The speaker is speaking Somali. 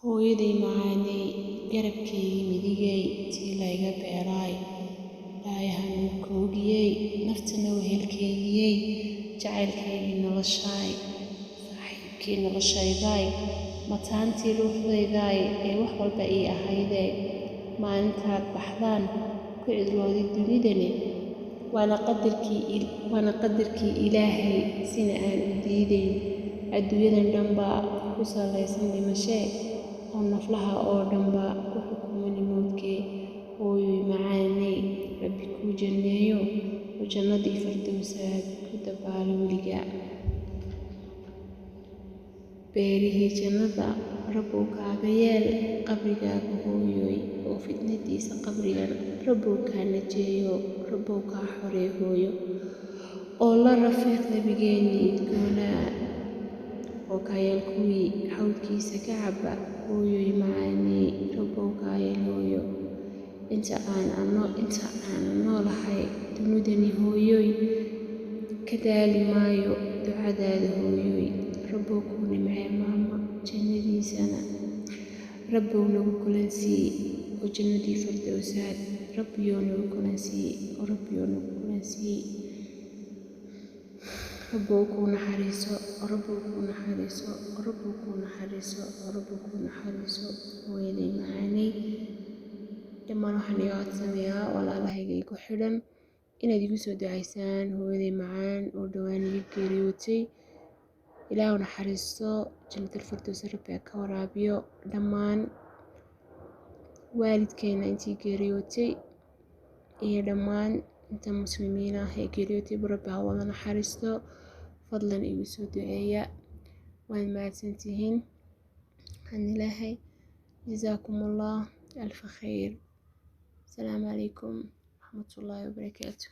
hooyaday macaanay garabkaygii midigay tii layga beeraay dhaayahan koogiyey naftana wehelkaygiyey jacaylkaygii noloshaay saaxiibkii noloshaydaay mataantii ruuxdaydaay ee wax walba ii ahaydee maalintaad baxdaan ku cidloodid dunidani waana qadarkii ilaahay sina aan u diidayn adduunyadan dhanbaa ku salaysan dhimashee oo naflaha oo dhanba ku xukumani mowdkee hooyoy macaanay rabbi kuu janneeyo oo jannadii firdowsaad ku dabaalo weligaa beerihii jannada rabbow kaaga yeel qabrigaaga hooyoy oo fitnadiisa qabrigan rabbow kaa najeeyo rabbow kaa xoree hooyo oo la rafiiq nabigeennii idgoonaa oo kaayeel kuwii xawdkiisa ka caba hooyoy macaanay rabbow kaa yeel hooyo inta aan noolahay dunidani hooyoy ka daali maayo ducadaada hooyoy rabbow kuu nimcee maama jannadiisana rabbow nagu kulansii oo jannadii firdowsaad rabbiyoo nagu kulansii oo rabbiyoo nagu kulansii rabbow kuu naxariiso oo rabbow kuu naxariiso oo rabbow kuu naxariiso oo rabbow kuu naxariiso hooyaday macaanay dhammaan waxaan iga codsanayaa walaalahaygay ku xidhan inaad igu soo ducaysaan hooyaday macaan oo dhowaan iga geeriyootay ilaahu naxariisto jannatul firdowsa rabbi ha ka waraabiyo dhammaan waalidkeena intii geeriyootay iyo dhammaan inta muslimiin ah ee geeriyootay rabbi ha wada naxariisto fadlan igu soo duceeya waad mahadsantihiin waxaan ilaahay jazaakumullah alfa khayr السلام عليكم ورحمة الله وبركاته.